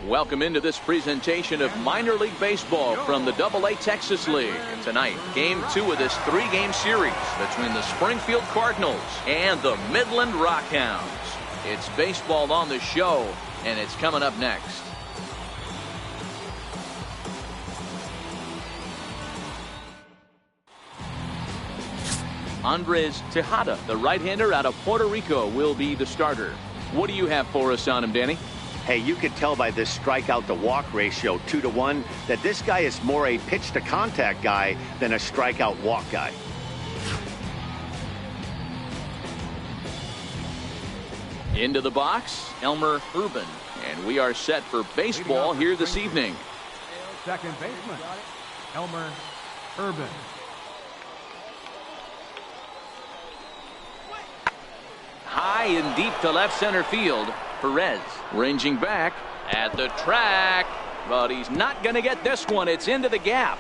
Welcome into this presentation of minor league baseball from the AA Texas League. Tonight, game 2 of this 3-game series between the Springfield Cardinals and the Midland Rockhounds. It's baseball on the show, and it's coming up next. Andres Tejada, the right-hander out of Puerto Rico, will be the starter. What do you have for us on him, Danny? Hey, you could tell by this strikeout to walk ratio 2-to-1 that this guy is more a pitch to contact guy than a strikeout walk guy. Into the box, Elmer Urban, and we are set for baseball here this evening. Second baseman, Elmer Urban. High and deep to left center field. Perez ranging back at the track, but he's not going to get this one. It's into the gap.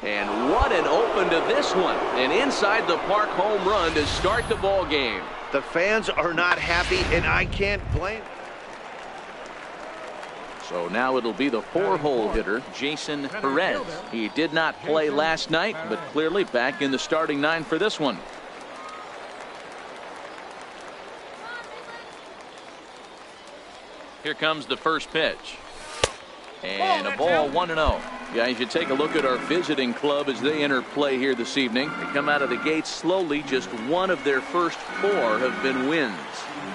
And what an open to this one. An inside the park home run to start the ball game. The fans are not happy, and I can't blame. So now it'll be the 4-hole hitter, Jason Perez. He did not play last night, but clearly back in the starting 9 for this one. Here comes the first pitch. And a ball 1-0. Guys, you take a look at our visiting club as they enter play here this evening. They come out of the gate slowly. Just one of their first 4 have been wins.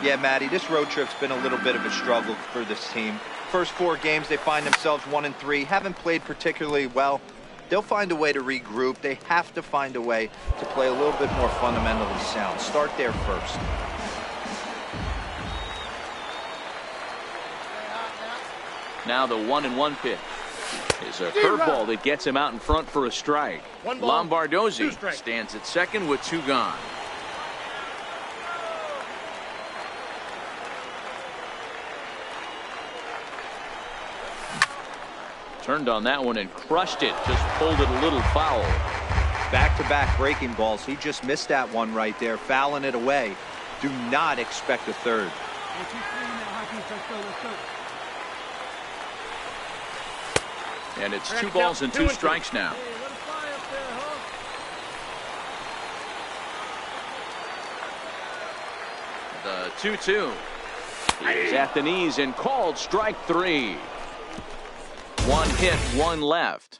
Yeah, Matty, this road trip's been a little bit of a struggle for this team. First 4 games, they find themselves 1-3. Haven't played particularly well. They'll find a way to regroup. They have to find a way to play a little bit more fundamentally sound. Start there first. Now the 1-1 pitch is a curveball that gets him out in front for a strike. Lombardozzi stands at second with 2 gone. Turned on that one and crushed it. Just pulled it a little foul. Back-to-back breaking balls. He just missed that one right there, fouling it away. Do not expect a third. And it's 2 balls and 2 strikes now. The 2-2 is at the knees and called strike 3. 1 hit, 1 left.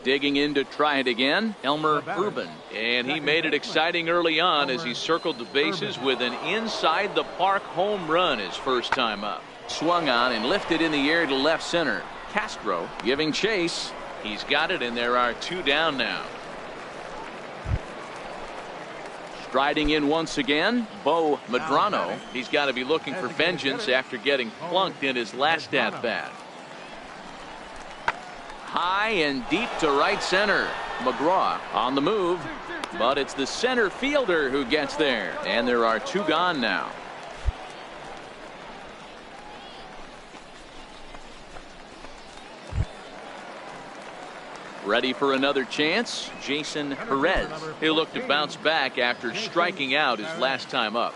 Digging in to try it again, Elmer Urban. And he made it exciting early on as he circled the bases with an inside the park home run his first time up. Swung on and lifted in the air to left center. Castro giving chase. He's got it, and there are 2 down now. Striding in once again, Bo Medrano. He's got to be looking for vengeance after getting plunked in his last at-bat. High and deep to right center. McGraw on the move, but it's the center fielder who gets there, and there are 2 gone now. Ready for another chance, Jason Perez. He'll look to bounce back after striking out his last time up.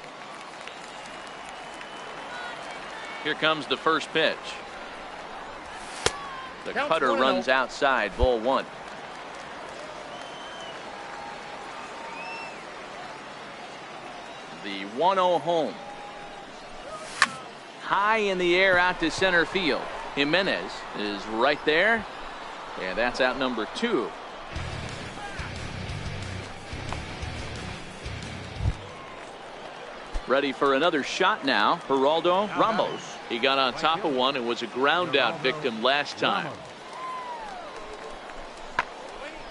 Here comes the first pitch. The cutter runs outside, ball 1. The 1-0 home. High in the air out to center field. Jimenez is right there. And that's out number 2. Ready for another shot now. Geraldo Ramos. He got on top of one and was a ground out victim last time.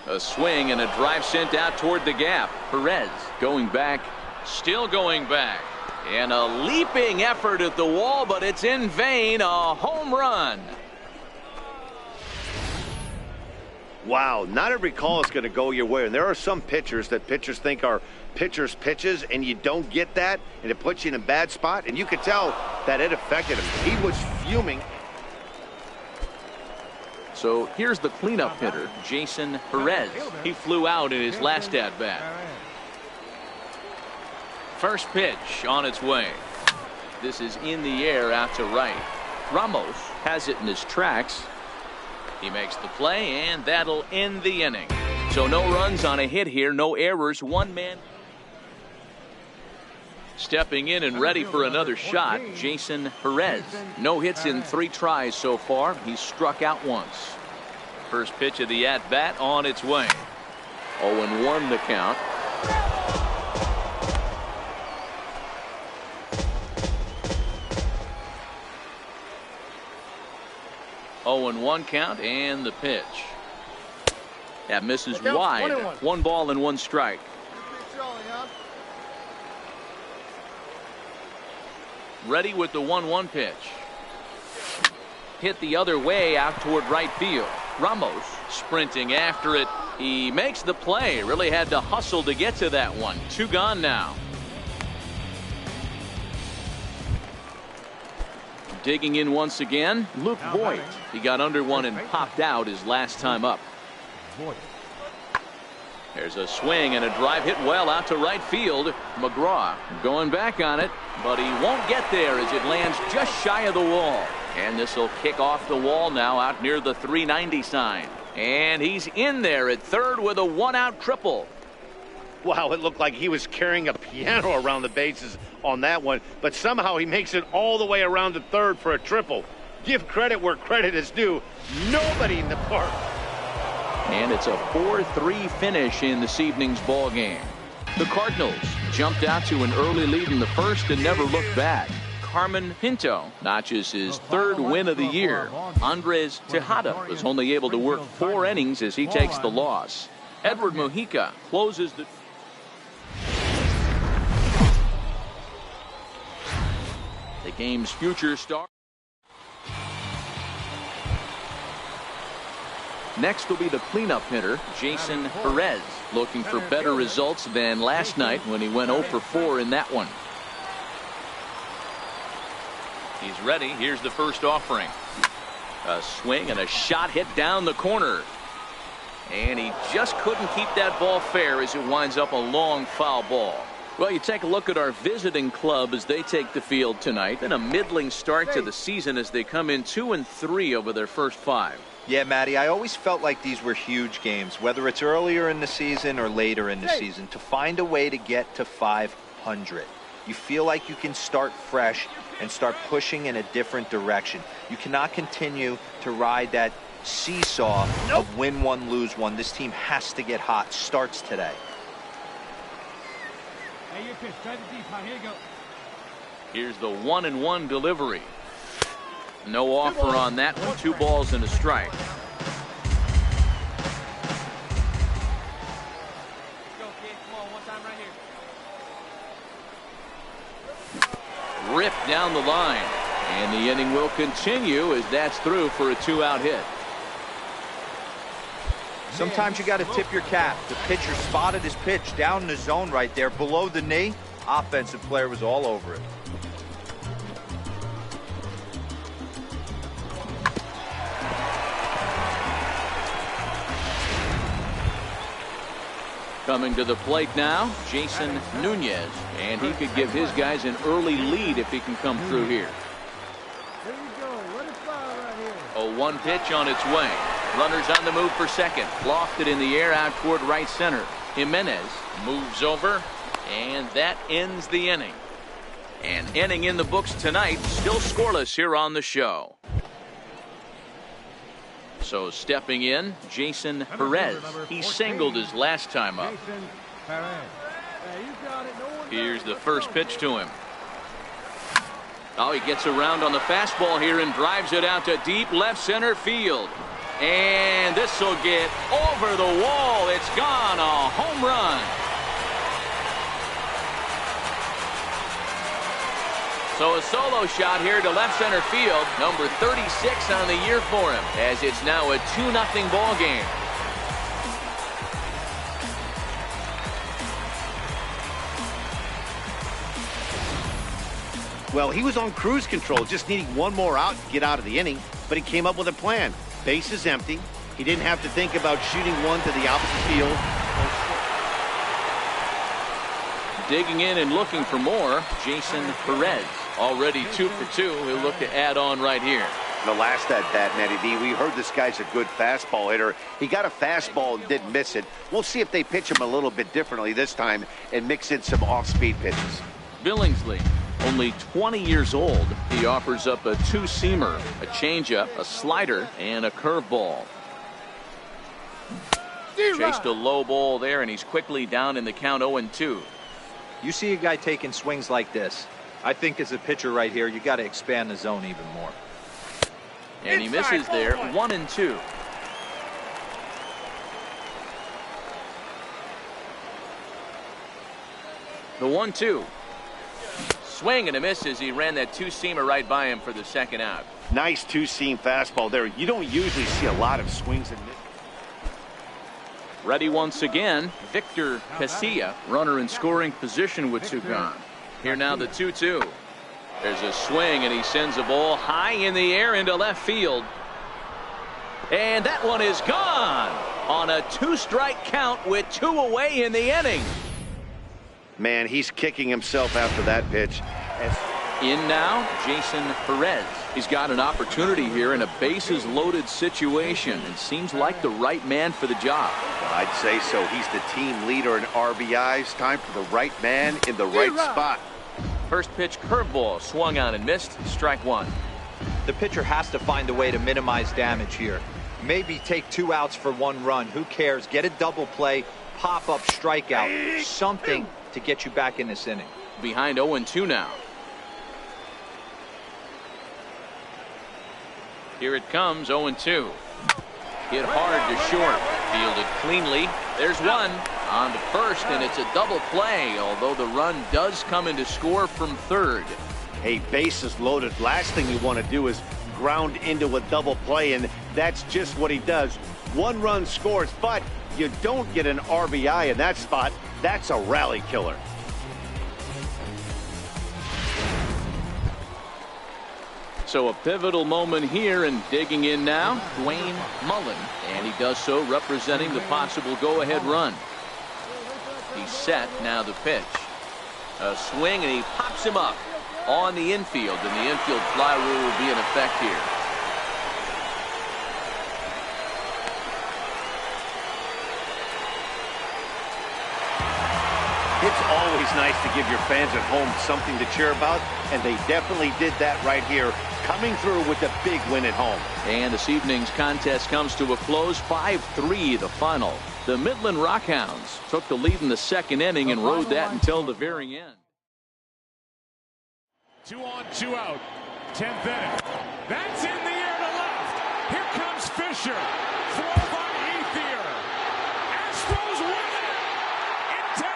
A swing and a drive sent out toward the gap. Perez going back. Still going back. And a leaping effort at the wall, but it's in vain. A home run. Wow, not every call is going to go your way. And there are some pitchers that pitchers think are pitchers' pitches, and you don't get that, and it puts you in a bad spot. And you could tell that it affected him. He was fuming. So here's the cleanup hitter, Jason Perez. He flew out in his last at-bat. First pitch on its way. This is in the air out to right. Ramos has it in his tracks. He makes the play, and that'll end the inning. So no runs on a hit here, no errors, one man. Stepping in and ready for another shot, Jason Perez. No hits in 3 tries so far. He's struck out once. First pitch of the at-bat on its way. 0-1 the count. Oh, and 1 count, and the pitch. That misses wide. 1 ball and 1 strike. Ready with the 1-1 pitch. Hit the other way out toward right field. Ramos sprinting after it. He makes the play. Really had to hustle to get to that one. 2 gone now. Digging in once again, Luke Voigt. He got under one and popped out his last time up. There's a swing and a drive hit well out to right field. McGraw going back on it, but he won't get there as it lands just shy of the wall. And this will kick off the wall now out near the 390 sign. And he's in there at third with a 1-out triple. Wow, it looked like he was carrying a piano around the bases on that one, but somehow he makes it all the way around to third for a triple. Give credit where credit is due. Nobody in the park. And it's a 4-3 finish in this evening's ball game. The Cardinals jumped out to an early lead in the first and never looked back. Carmen Pinto notches his 3rd win of the year. Andres Tejada was only able to work 4 innings as he takes the loss. Edward Mujica closes the... The game's future star. Next will be the cleanup hitter, Jason Perez, looking for better results than last night when he went 0 for 4 in that one. He's ready. Here's the first offering. A swing and a shot hit down the corner. And he just couldn't keep that ball fair as it winds up a long foul ball. Well, you take a look at our visiting club as they take the field tonight. And a middling start to the season as they come in 2-3 over their first 5. Yeah, Matty, I always felt like these were huge games, whether it's earlier in the season or later in the season, to find a way to get to 500. You feel like you can start fresh and start pushing in a different direction. You cannot continue to ride that seesaw of win one, lose one. This team has to get hot. Starts today. Hey, your pitch. Try the deep. Here you go. Here's the 1-1 delivery. No offer on that one. 2 balls and a strike. Ripped down the line. And the inning will continue as that's through for a 2-out hit. Sometimes you got to tip your cap. The pitcher spotted his pitch down in the zone right there below the knee. Offensive player was all over it. Coming to the plate now, Jason Nunez, and he could give his guys an early lead if he can come through here. There you go. Let it fly right here. A 1 pitch on its way. Runners on the move for second. Lofted in the air out toward right center. Jimenez moves over, and that ends the inning. An inning in the books tonight, still scoreless here on the show. So stepping in, Jason Perez. He singled his last time up. Here's the first pitch to him. Oh, he gets around on the fastball here and drives it out to deep left center field. And this will get over the wall. It's gone. A home run. So a solo shot here to left center field. Number 36 on the year for him, as it's now a 2-0 ball game. Well, he was on cruise control, just needing 1 more out to get out of the inning, but he came up with a plan. Base is empty. He didn't have to think about shooting one to the opposite field. Digging in and looking for more, Jason Perez. Already 2 for 2. He'll look to add on right here. The last at bat, Matty D, we heard this guy's a good fastball hitter. He got a fastball and didn't miss it. We'll see if they pitch him a little bit differently this time and mix in some off-speed pitches. Billingsley, only 20 years old. He offers up a two-seamer, a changeup, a slider, and a curveball. Chased a low ball there, and he's quickly down in the count 0-2. You see a guy taking swings like this. I think as a pitcher right here, you got to expand the zone even more. And he misses there, 1-2. The 1-2. Swing and a miss as he ran that two-seamer right by him for the second out. Nice two-seam fastball there. You don't usually see a lot of swings and misses. Ready once again, Victor Casilla, runner in scoring position with two gone. Here now the 2-2. There's a swing, and he sends a ball high in the air into left field. And that one is gone on a two-strike count with 2 away in the inning. Man, he's kicking himself after that pitch. In now, Jason Perez. He's got an opportunity here in a bases-loaded situation and seems like the right man for the job. I'd say so. He's the team leader in RBIs. Time for the right man in the right spot. First pitch curveball swung on and missed. Strike one. The pitcher has to find a way to minimize damage here. Maybe take 2 outs for 1 run. Who cares? Get a double play, pop up strikeout, something to get you back in this inning. Behind 0-2 now. Here it comes, 0-2. Hit hard to short. Fielded cleanly. There's one on to first, and it's a double play, although the run does come in to score from third. Hey, bases loaded. Last thing you want to do is ground into a double play, and that's just what he does. 1 run scores, but you don't get an RBI in that spot. That's a rally killer. So a pivotal moment here, and digging in now, Dwayne Mullen, and he does so representing the possible go-ahead run. He's set, now the pitch. A swing, and he pops him up on the infield, and the infield fly rule will be in effect here. It's always nice to give your fans at home something to cheer about, and they definitely did that right here, coming through with a big win at home. And this evening's contest comes to a close, 5-3 the final. The Midland Rockhounds took the lead in the second inning and rode that until the very end. 2 on, 2 out. 10th inning. That's in the air to left. Here comes Fisher. Throw by Ethier. Astros win it in 10.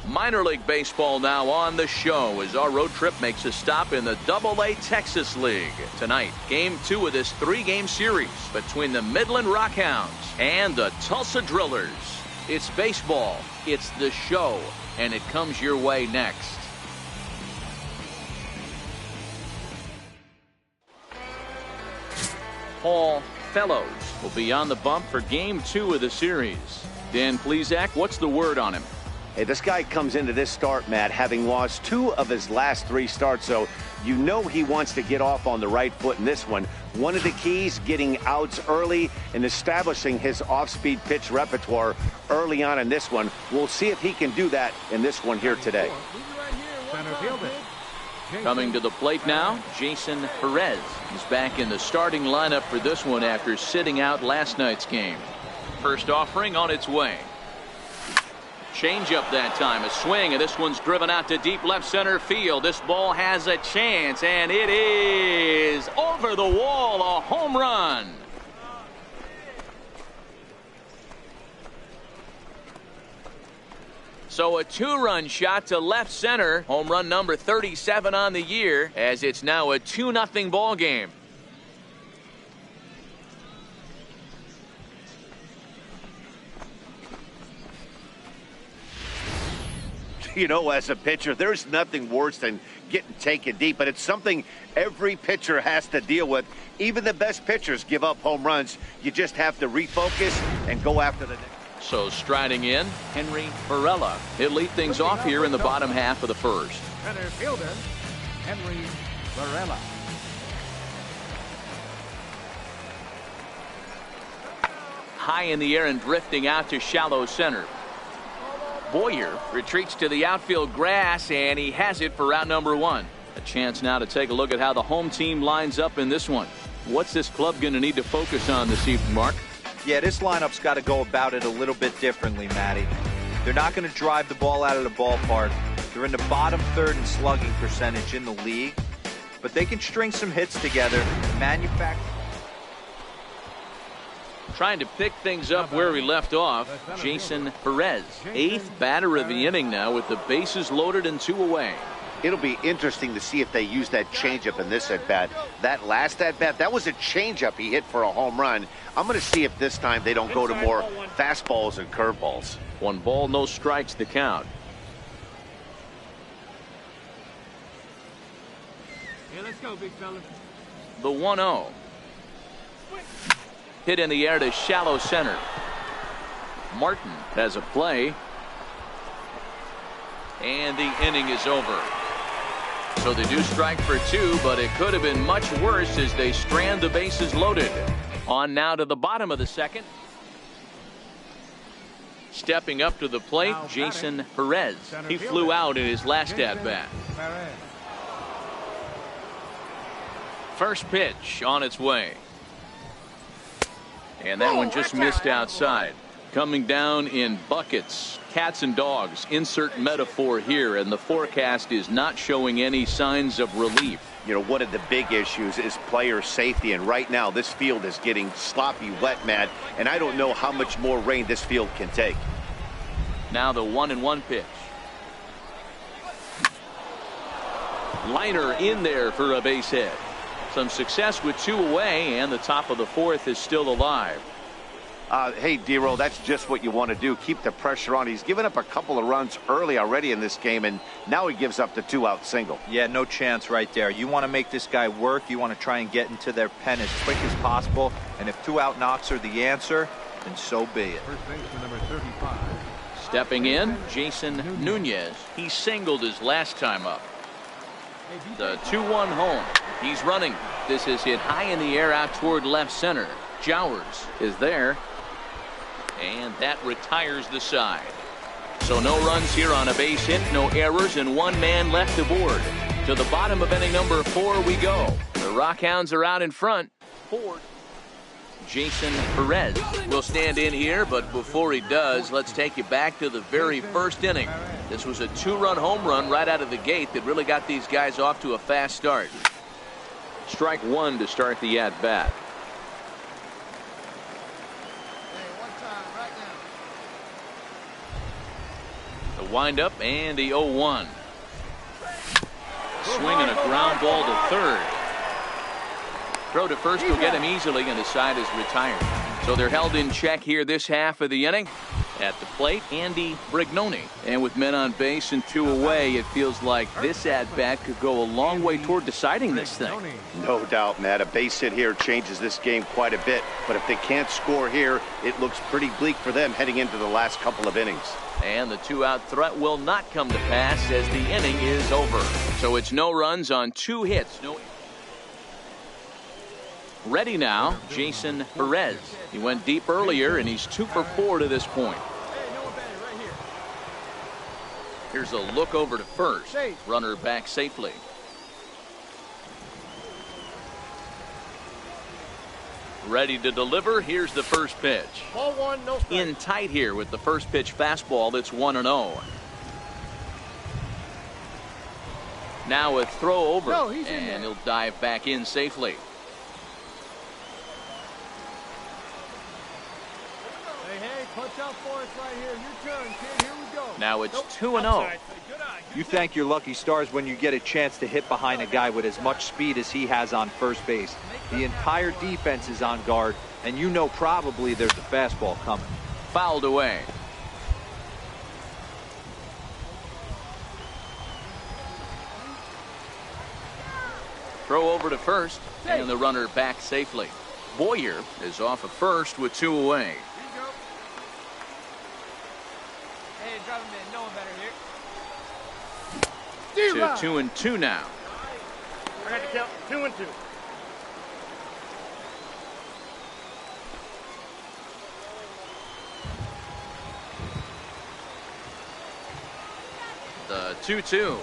Minor League Baseball now on the show as our road trip makes a stop in the AA Texas League. Tonight, Game 2 of this 3-game series between the Midland Rockhounds and the Tulsa Drillers. It's baseball, it's the show, and it comes your way next. Paul Fellows will be on the bump for Game 2 of the series. Dan Plesac, what's the word on him? Hey, this guy comes into this start, Matt, having lost 2 of his last 3 starts, so you know he wants to get off on the right foot in this one. One of the keys, getting outs early and establishing his off-speed pitch repertoire early on in this one. We'll see if he can do that in this one here today. Coming to the plate now, Jason Perez. He's back in the starting lineup for this one after sitting out last night's game. First offering on its way. Change-up that time, a swing, and this one's driven out to deep left center field. This ball has a chance, and it is over the wall, a home run. So a two-run shot to left center, home run number 37 on the year, as it's now a 2-0 ball game. You know, as a pitcher, there's nothing worse than getting taken deep, but it's something every pitcher has to deal with. Even the best pitchers give up home runs. You just have to refocus and go after the next. So striding in, Henry Varela. He'll lead things off here in the bottom half of the first. Center fielder, Henry Varela. High in the air and drifting out to shallow center. Boyer retreats to the outfield grass, and he has it for out number 1. A chance now to take a look at how the home team lines up in this one. What's this club going to need to focus on this evening, Mark? Yeah, this lineup's got to go about it a little bit differently, Matty. They're not going to drive the ball out of the ballpark. They're in the bottom third in slugging percentage in the league, but they can string some hits together and manufacture. Trying to pick things up where we left off, Jason Perez. 8th batter of the inning now with the bases loaded and 2 away. It'll be interesting to see if they use that changeup in this at-bat. That last at-bat, that was a changeup he hit for a home run. I'm going to see if this time they don't go to more fastballs and curveballs. 1 ball, no strikes the count. Here, let's go, big fella. The 1-0. Hit in the air to shallow center. Martin has a play. And the inning is over. So they do strike for 2, but it could have been much worse as they strand the bases loaded. On now to the bottom of the second. Stepping up to the plate, Jason Perez. He flew out in his last at-bat. First pitch on its way. And that one just missed outside. Coming down in buckets, cats and dogs, insert metaphor here, and the forecast is not showing any signs of relief. You know, one of the big issues is player safety, and right now this field is getting sloppy wet, Matt, and I don't know how much more rain this field can take. Now the 1-1 pitch. Liner in there for a base hit. Some success with 2 away, and the top of the 4th is still alive. Hey, Dero, that's just what you want to do. Keep the pressure on. He's given up a couple of runs early already in this game, and now he gives up the 2-out single. Yeah, no chance right there. You want to make this guy work. You want to try and get into their pen as quick as possible. And if 2-out knocks are the answer, then so be it. First baseman number 35. Stepping in, Jason Nunez. He singled his last time up. The 2-1 home. He's running. This is hit high in the air out toward left center. Jowers is there. And that retires the side. So no runs here on a base hit, no errors, and 1 man left aboard. To the bottom of inning number 4 we go. The Rockhounds are out in front. Ford. Jason Perez will stand in here, but before he does, let's take you back to the very first inning. This was a 2-run home run right out of the gate that really got these guys off to a fast start. Strike 1 to start the at-bat. The windup and the 0-1. Swinging a ground ball to third. Throw to first will get him easily, and the side is retired. So they're held in check here this half of the inning. At the plate, Andy Brignoni. And with men on base and 2 away, it feels like this at-bat could go a long way toward deciding this thing. No doubt, Matt. A base hit here changes this game quite a bit. But if they can't score here, it looks pretty bleak for them heading into the last couple of innings. And the 2-out threat will not come to pass as the inning is over. So it's no runs on 2 hits. Ready now, Jason Perez. He went deep earlier, and he's 2 for 4 to this point. Here's a look over to first. Runner back safely. Ready to deliver. Here's the first pitch. Ball 1, no strike. In tight here with the first pitch fastball that's 1-0. Now a throw over, and he'll dive back in safely. Hey, punch out for us right here. Your turn, kid. Here we go. Now it's 2-0. You thank your lucky stars when you get a chance to hit behind a guy with as much speed as he has on first base. The entire defense is on guard, and you know probably there's a fastball coming. Fouled away. Throw over to first, and the runner back safely. Boyer is off of first with 2 away. Hey, drop him in. No one better here. To 2-2 now. I got to count 2-2. The 2-2.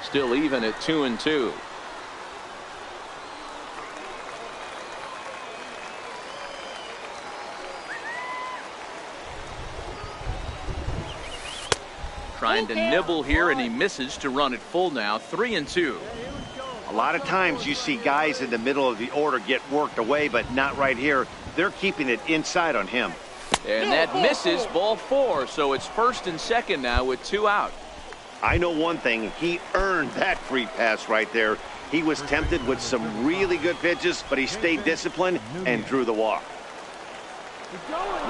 Still even at 2-2. Trying to nibble here, and he misses to run it full now. 3-2. A lot of times you see guys in the middle of the order get worked away, but not right here. They're keeping it inside on him. And that misses, ball 4. So it's first and second now with 2 out. I know one thing. He earned that free pass right there. He was tempted with some really good pitches, but he stayed disciplined and drew the walk.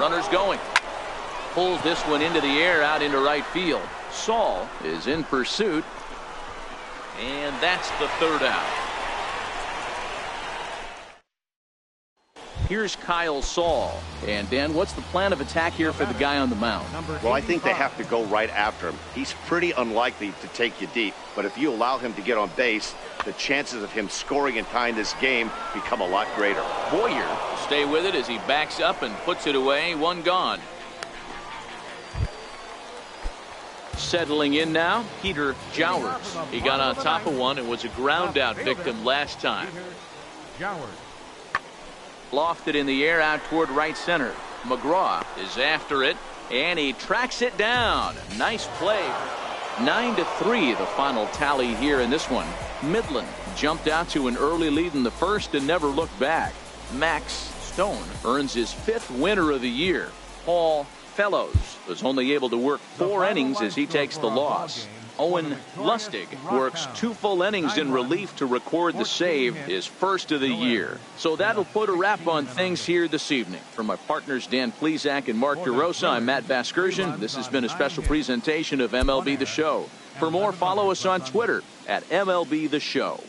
Runner's going. Pulls this one into the air out into right field. Saul is in pursuit. And that's the 3rd out. Here's Kyle Saul. And Dan, what's the plan of attack here for the guy on the mound? Well, I think they have to go right after him. He's pretty unlikely to take you deep, but if you allow him to get on base, the chances of him scoring and tying this game become a lot greater. Boyer will stay with it as he backs up and puts it away. 1 gone. Settling in now, Peter Jowers. He got on top of one and was a ground out victim last time. Lofted in the air out toward right center. McGraw is after it, and he tracks it down. Nice play. 9-3 the final tally here in this one. Midland jumped out to an early lead in the first and never looked back. Max Stone earns his 5th winner of the year. Paul Fellows was only able to work 4 innings as he takes the loss. Owen Lustig works 2 full innings in relief to record the save, his first of the year. So that'll put a wrap on things here this evening. For my partners Dan Plesac and Mark DeRosa, I'm Matt Vasgersian. This has been a special presentation of MLB The Show. For more, follow us on Twitter at MLB The Show.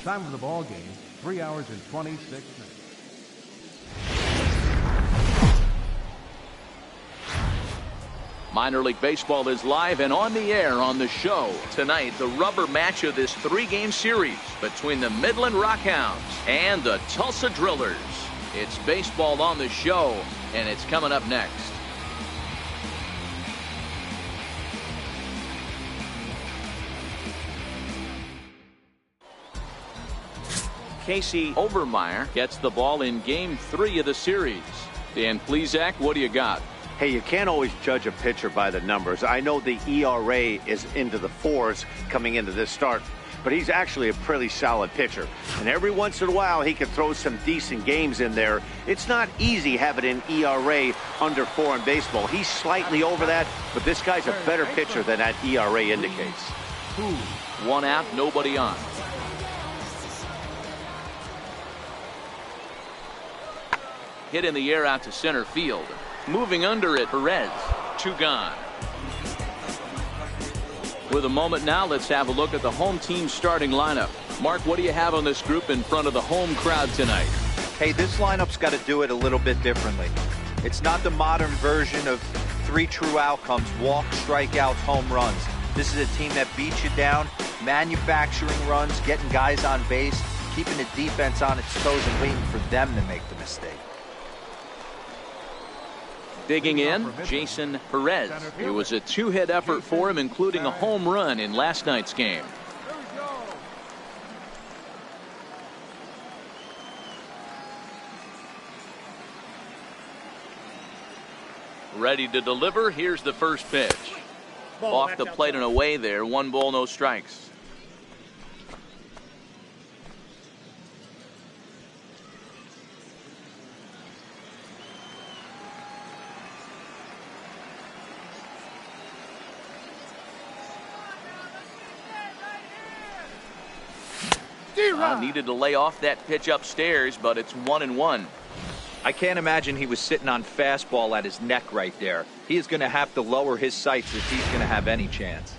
Time of the ball game, 3 hours and 26 minutes. Minor League Baseball is live and on the air on the show. Tonight, the rubber match of this 3-game series between the Midland Rockhounds and the Tulsa Drillers. It's baseball on the show, and it's coming up next. Casey Overmeyer gets the ball in Game 3 of the series. Dan Plesac, what do you got? Hey, you can't always judge a pitcher by the numbers. I know the ERA is into the 4s coming into this start, but he's actually a pretty solid pitcher. And every once in a while, he can throw some decent games in there. It's not easy having an ERA under 4 in baseball. He's slightly over that, but this guy's a better pitcher than that ERA indicates. 1 out, nobody on. Hit in the air out to center field. Moving under it, Perez. 2 gone. With a moment now, let's have a look at the home team starting lineup. Mark, what do you have on this group in front of the home crowd tonight? Hey, this lineup's got to do it a little bit differently. It's not the modern version of 3 true outcomes: walks, strikeouts, home runs. This is a team that beats you down, manufacturing runs, getting guys on base, keeping the defense on its toes and waiting for them to make the mistake. Digging in, Jason Perez. It was a two-hit effort for him, including a home run in last night's game. Ready to deliver. Here's the first pitch. Off the plate and away there. 1 ball, no strikes. Needed to lay off that pitch upstairs, but it's 1-1. I can't imagine he was sitting on fastball at his neck right there. He is going to have to lower his sights if he's going to have any chance.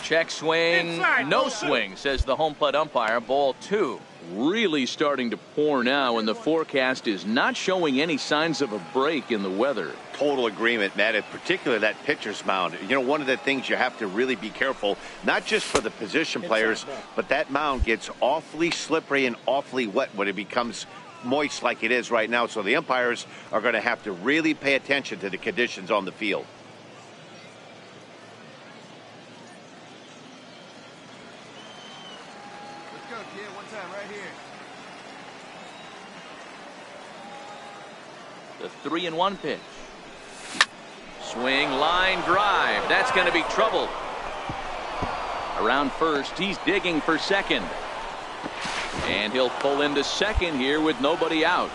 Check swing, no swing, says the home plate umpire. Ball 2. Really starting to pour now, and the forecast is not showing any signs of a break in the weather. Total agreement, Matt, in particular that pitcher's mound. You know, one of the things you have to really be careful, not just for the position players, but that mound gets awfully slippery and awfully wet when it becomes moist like it is right now. So the umpires are going to have to really pay attention to the conditions on the field. Let's go, kid. One time right here. The 3-1 pitch. Swing, line drive. That's going to be trouble. Around first, he's digging for second. And he'll pull into second here with nobody out.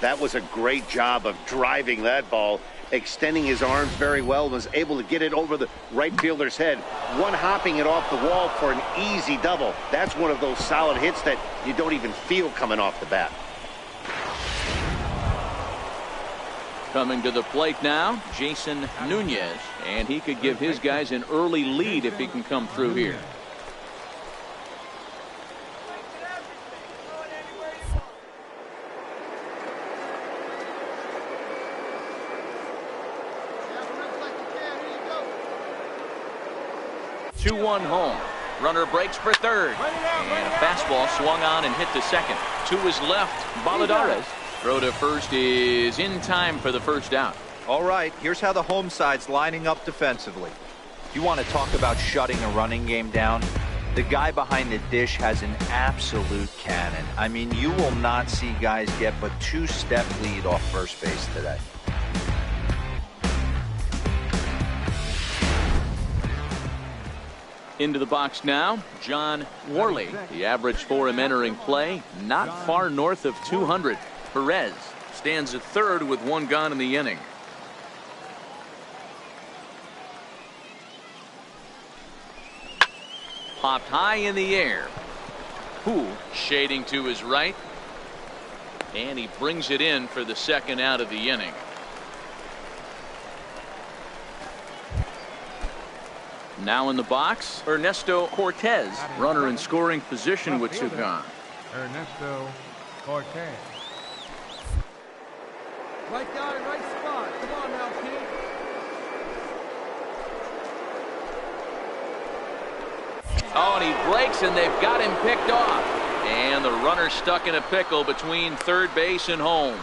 That was a great job of driving that ball, extending his arms very well, was able to get it over the right fielder's head, one-hopping it off the wall for an easy double. That's one of those solid hits that you don't even feel coming off the bat. Coming to the plate now, Jason Nunez, and he could give his guys an early lead if he can come through here. Here 2-1 home. Runner breaks for third. And a fastball swung on and hit to second. 2 is left. Baladares. Throw to first is in time for the first out. All right, here's how the home side's lining up defensively. You want to talk about shutting a running game down? The guy behind the dish has an absolute cannon. I mean, you will not see guys get but 2-step lead off first base today. Into the box now, John Worley. The average for him entering play, not far north of 200. Perez stands at third with 1 gone in the inning. Popped high in the air. Who shading to his right. And he brings it in for the second out of the inning. Now in the box, Ernesto Cortez, runner in scoring position with 2 gone. Ernesto Cortez. Right guy, right spot. Come on now, kid. Oh, and he breaks, and they've got him picked off. And the runner stuck in a pickle between third base and home.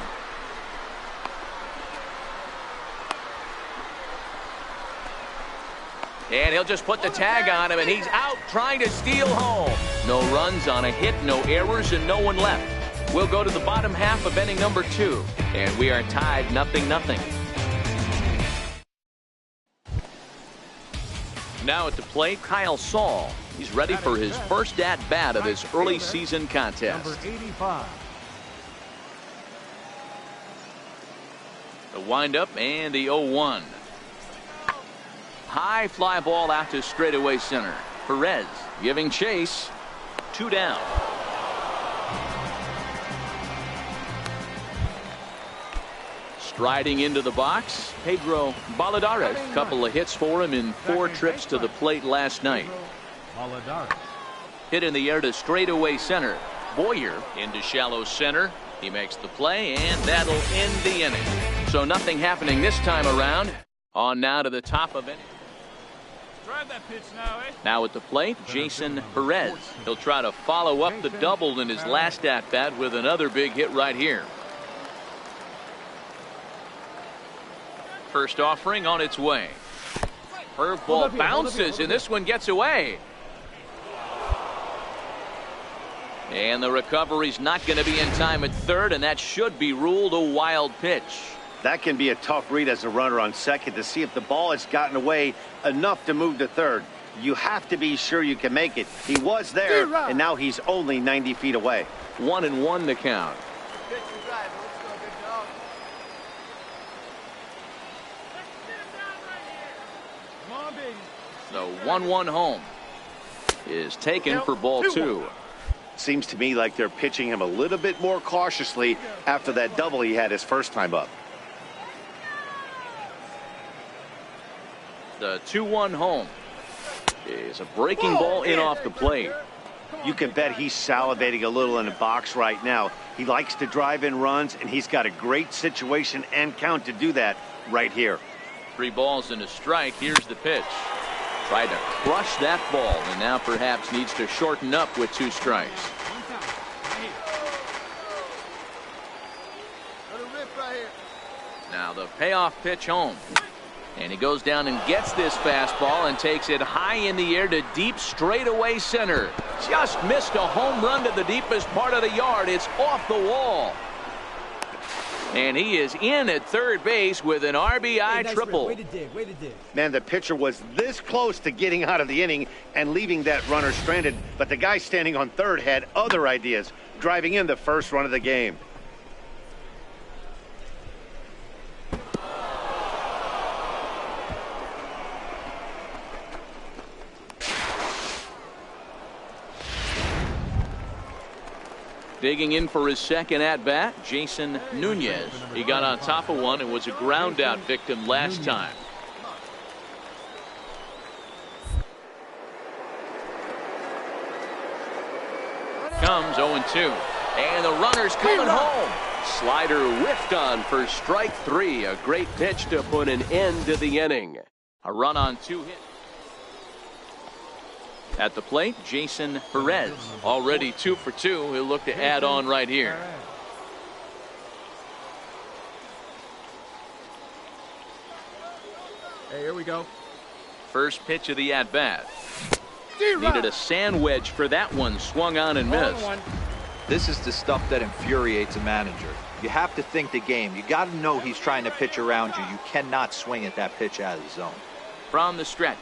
And he'll just put the tag on him, and he's out trying to steal home. No runs on a hit, no errors, and no one left. We'll go to the bottom half of inning number 2, and we are tied 0-0. Now at the plate, Kyle Saul. He's ready for his first at-bat of this early season contest. Number 85. The windup and the 0-1. High fly ball out to straightaway center. Perez giving chase. 2 down. Striding into the box, Pedro Baladares. Couple of hits for him in 4 trips to the plate last night. Baladares. Hit in the air to straightaway center. Boyer into shallow center. He makes the play, and that'll end the inning. So nothing happening this time around. On now to the top of it. Drive that pitch now, eh? Now at the plate, Jason Perez. He'll try to follow up the double in his last at-bat with another big hit right here. First offering on its way. Curveball bounces, and this one gets away. And the recovery's not going to be in time at third, and that should be ruled a wild pitch. That can be a tough read as a runner on second to see if the ball has gotten away enough to move to third. You have to be sure you can make it. He was there, and now he's only 90 feet away. 1-1 to count. So 1-1 home is taken for ball 2. Seems to me like they're pitching him a little bit more cautiously after that double he had his first time up. The 2-1 home is a breaking ball in off the plate. You can bet he's salivating a little in the box right now. He likes to drive in runs, and he's got a great situation and count to do that right here. 3 balls and a strike. Here's the pitch. Tried to crush that ball, and now perhaps needs to shorten up with 2 strikes. Now the payoff pitch home. And he goes down and gets this fastball and takes it high in the air to deep straightaway center. Just missed a home run to the deepest part of the yard. It's off the wall. And he is in at third base with an RBI triple. Way to dig. Man, the pitcher was this close to getting out of the inning and leaving that runner stranded, but the guy standing on third had other ideas, driving in the first run of the game. Digging in for his second at-bat, Jason Nunez. He got on top of one and was a ground-out victim last time. Comes 0-2. And the runner's coming home. Slider whiffed on for strike 3. A great pitch to put an end to the inning. A run on 2 hits. At the plate, Jason Perez, already 2 for 2. He'll look to add on right here. Hey, here we go. First pitch of the at-bat. Needed a sand wedge for that one. Swung on and missed. This is the stuff that infuriates a manager. You have to think the game. You got to know he's trying to pitch around you. You cannot swing at that pitch out of the zone. From the stretch.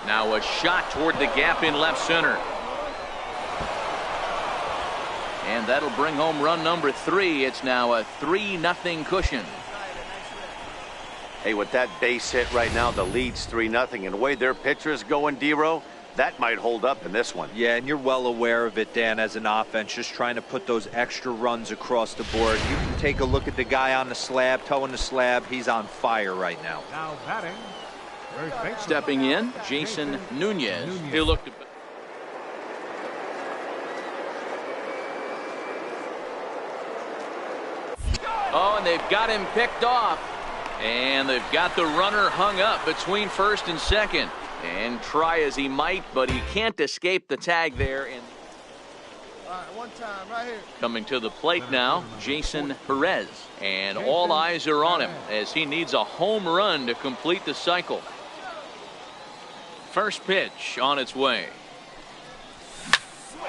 Now a shot toward the gap in left center. And that'll bring home run number 3. It's now a 3-0 cushion. Hey, with that base hit right now, the lead's 3-0. And the way their pitcher is going, D-Row, that might hold up in this one. Yeah, and you're well aware of it, Dan, as an offense, just trying to put those extra runs across the board. You can take a look at the guy on the slab, toeing the slab. He's on fire right now. Now batting. Stepping in, Jason Nunez. He'll look to... Oh, and they've got him picked off. And they've got the runner hung up between first and second. And try as he might, but he can't escape the tag there. And All right, one time, right here. coming to the plate now, Jason Perez. And all eyes are on him as he needs a home run to complete the cycle. First pitch on its way.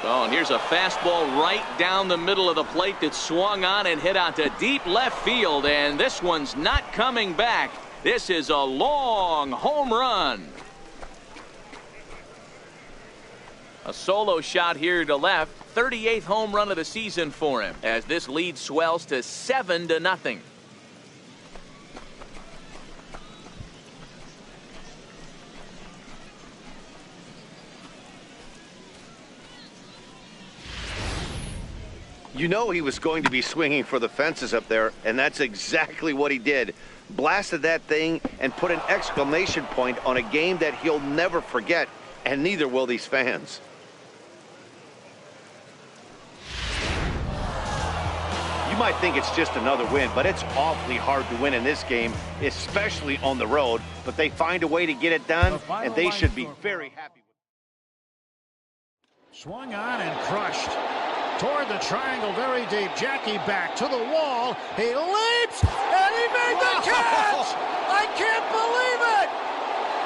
Oh, and here's a fastball right down the middle of the plate that swung on and hit out to deep left field. And this one's not coming back. This is a long home run. A solo shot here to left. 38th home run of the season for him as this lead swells to 7-0. You know he was going to be swinging for the fences up there, and that's exactly what he did. Blasted that thing and put an exclamation point on a game that he'll never forget, and neither will these fans. You might think it's just another win, but it's awfully hard to win in this game, especially on the road. But they find a way to get it done, and they should be very happy. Swung on and crushed. Toward the triangle, very deep. Jackie back to the wall. He leaps, and he made the catch! I can't believe it!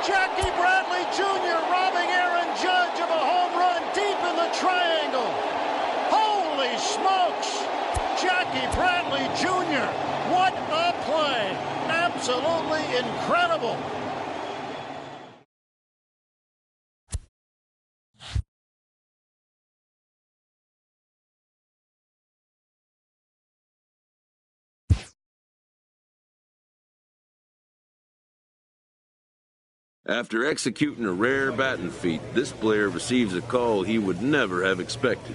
Jackie Bradley Jr. robbing Aaron Judge of a home run deep in the triangle. Holy smokes! Jackie Bradley Jr. What a play! Absolutely incredible! After executing a rare batting feat, this player receives a call he would never have expected.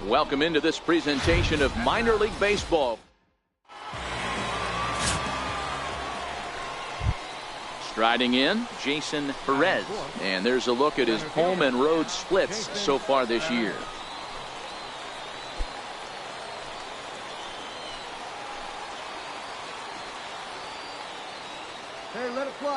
Welcome into this presentation of Minor League Baseball. Striding in, Jason Perez. And there's a look at his home and road splits so far this year.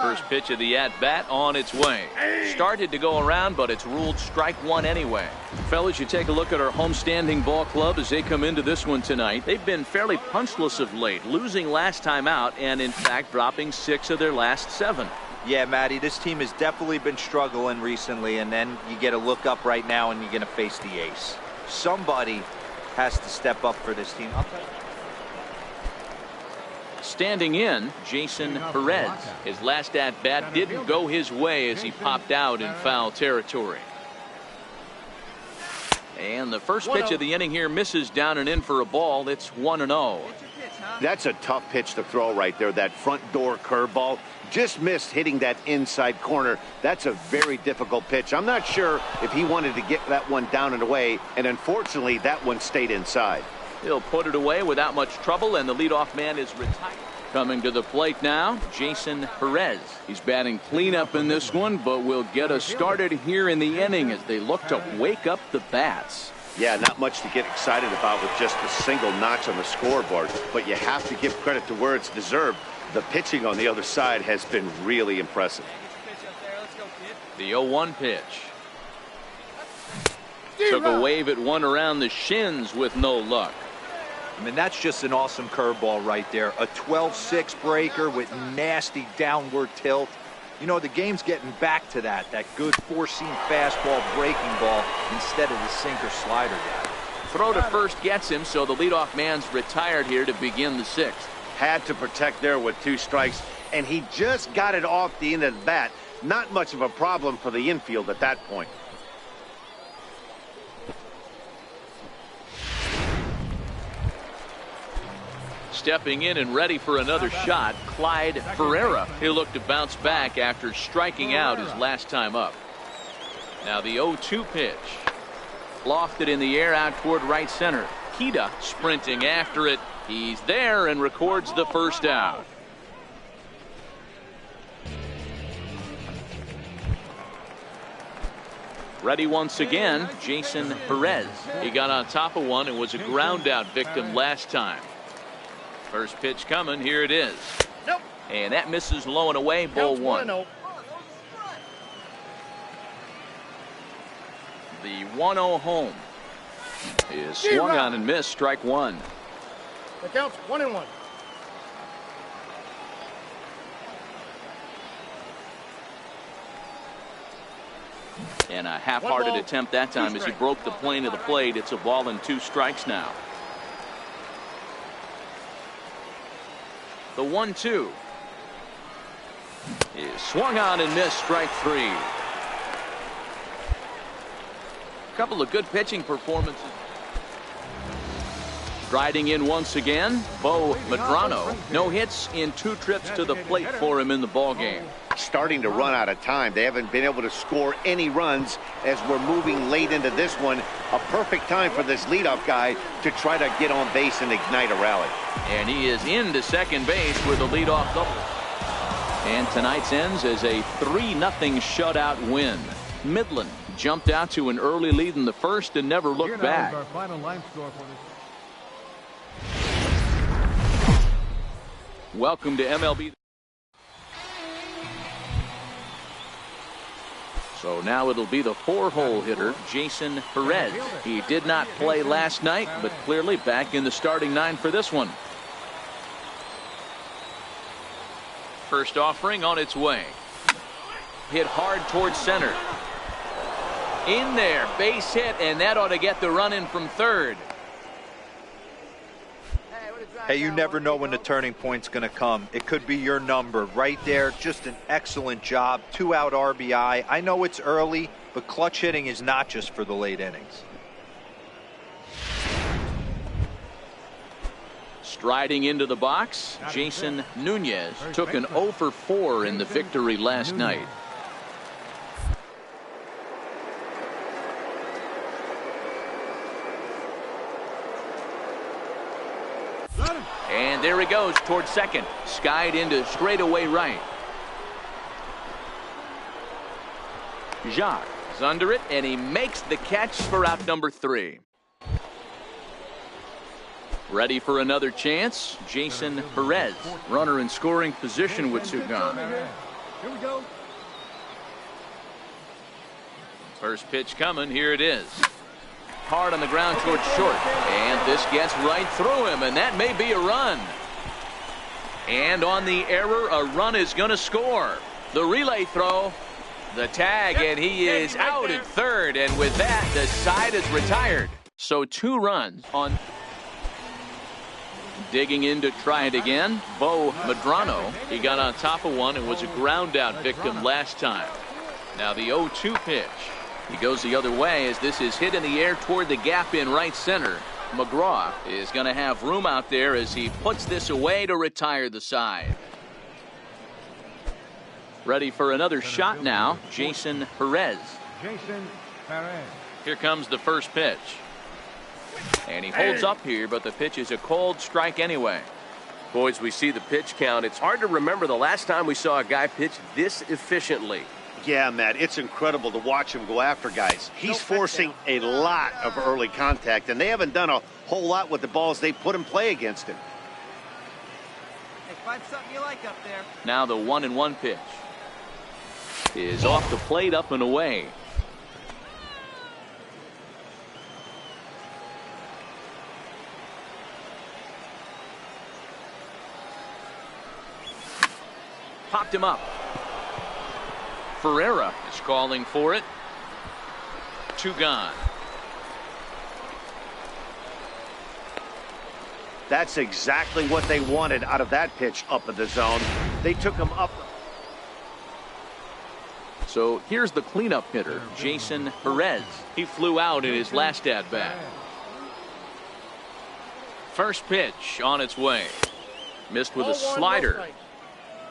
First pitch of the at-bat on its way. Started to go around, but it's ruled strike one anyway. Fellas, you take a look at our homestanding ball club as they come into this one tonight. They've been fairly punchless of late, losing last time out and, in fact, dropping 6 of their last 7. Yeah, Matty, this team has definitely been struggling recently, and then you get a look up right now and you're going to face the ace. Somebody has to step up for this team. Standing in, Jason Perez. His last at-bat didn't go his way as he popped out in foul territory. And the first pitch of the inning here misses down and in for a ball. It's 1-0. That's a tough pitch to throw right there. That front door curveball just missed hitting that inside corner. That's a very difficult pitch. I'm not sure if he wanted to get that one down and away, and unfortunately that one stayed inside. He'll put it away without much trouble, and the leadoff man is retired. Coming to the plate now, Jason Perez. He's batting cleanup in this one, but will get us started here in the inning as they look to wake up the bats. Yeah, not much to get excited about with just a single notch on the scoreboard, but you have to give credit to where it's deserved. The pitching on the other side has been really impressive. The 0-1 pitch. Took a wave at one around the shins with no luck. I mean, that's just an awesome curveball right there. A 12-6 breaker with nasty downward tilt. You know, the game's getting back to that good four-seam fastball breaking ball instead of the sinker slider guy. Throw to first gets him, so the leadoff man's retired here to begin the sixth. Had to protect there with 2 strikes, and he just got it off the end of the bat. Not much of a problem for the infield at that point. Stepping in and ready for another shot, Clyde Ferreira. He'll look to bounce back after striking out his last time up. Now the 0-2 pitch. Lofted in the air out toward right center. Kita sprinting after it. He's there and records the first out. Ready once again, Jason Perez. He got on top of one and was a ground out victim last time. First pitch coming, here it is. Nope. And that misses low and away, ball 1. The The 1-0 home is swung on and missed, strike 1. That counts 1-1. And a half-hearted attempt that time as he broke the plane of the plate. It's a ball and 2 strikes now. The 1-2 is swung on and missed, strike 3. A couple of good pitching performances. Striding in once again, Bo Medrano. No hits in 2 trips to the plate for him in the ballgame. Starting to run out of time. They haven't been able to score any runs as we're moving late into this one. A perfect time for this leadoff guy to try to get on base and ignite a rally. And he is into second base with a leadoff double. And tonight's ends as a 3-0 shutout win. Midland jumped out to an early lead in the first and never looked back. Our final line score for this. Welcome to MLB. So now it'll be the 4-hole hitter, Jason Perez. He did not play last night, but clearly back in the starting 9 for this one. First offering on its way. Hit hard towards center. In there, base hit, and that ought to get the run in from third. Hey, you never know when the turning point's going to come. It could be your number right there. Just an excellent job. 2-out RBI. I know it's early, but clutch hitting is not just for the late innings. Striding into the box, Jason Nunez took an 0 for 4 in the victory last night. And there he goes towards second. Skied into straightaway right. Jacques is under it, and he makes the catch for out number 3. Ready for another chance, Jason Perez. Runner in scoring position with Sugan. Here we go. First pitch coming, here it is. Hard on the ground towards short, and this gets right through him, and that may be a run. And on the error, a run is going to score. The relay throw, the tag, and he is out at third, and with that, the side is retired. So 2 runs on. Digging in to try it again, Bo Medrano. He got on top of one and was a ground out victim last time. Now the 0-2 pitch. He goes the other way as this is hit in the air toward the gap in right center. McGraw is going to have room out there as he puts this away to retire the side. Ready for another shot now, Jason Perez. Jason Perez. Here comes the first pitch. And he holds up here, but the pitch is a cold strike anyway. Boys, we see the pitch count. It's hard to remember the last time we saw a guy pitch this efficiently. Yeah, Matt, it's incredible to watch him go after guys. He's forcing a lot of early contact, and they haven't done a whole lot with the balls they put in play against him. Hey, find something you like up there. Now the 1-1 pitch is off the plate, up and away. Popped him up. Ferreira is calling for it. 2 gone. That's exactly what they wanted out of that pitch up in the zone. They took him up. So here's the cleanup hitter, Jason Perez. He flew out in his last at-bat. First pitch on its way. Missed with a slider.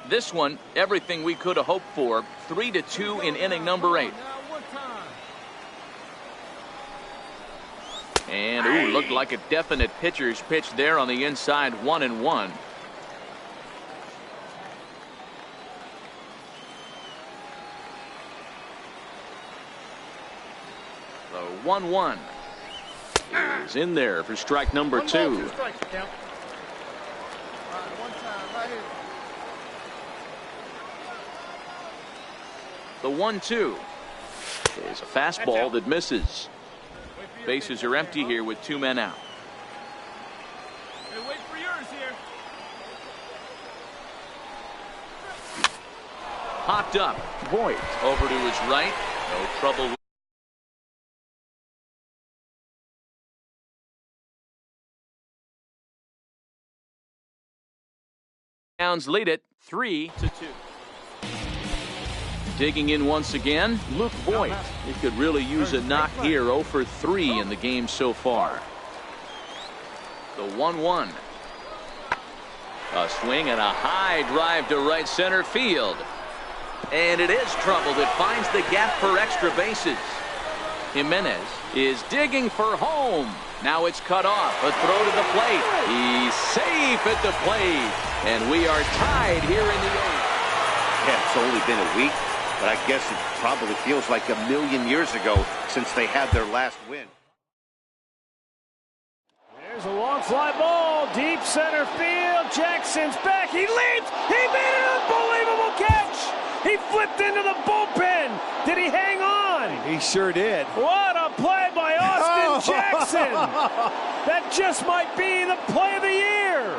This one, everything we could have hoped for. 3-2 in inning number 8. And ooh, looked like a definite pitcher's pitch there on the inside. 1-1. The 1-1 is in there for strike number 2. The 1-2 is a fastball that misses. Bases are empty here with 2 men out. Hey, wait for yours here. Popped up. Voigt over to his right. No trouble. Downs lead it 3-2. Digging in once again, Luke Voigt. He could really use a knock here. 0 for 3 in the game so far. The 1-1. A swing and a high drive to right center field. And it is trouble that finds the gap for extra bases. Jimenez is digging for home. Now it's cut off. A throw to the plate. He's safe at the plate. And we are tied here in the 8th. Yeah, it's only been a week, but I guess it probably feels like a million years ago since they had their last win. There's a long fly ball, deep center field. Jackson's back. He leaps. He made an unbelievable catch. He flipped into the bullpen. Did he hang on? He sure did. What a play by Austin Jackson. That just might be the play of the year.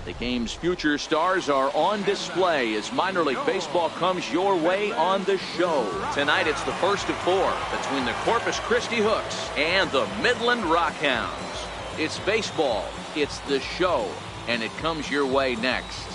The game's future stars are on display as minor league baseball comes your way on the show. Tonight it's the first of 4 between the Corpus Christi Hooks and the Midland Rockhounds. It's baseball, it's the show, and it comes your way next.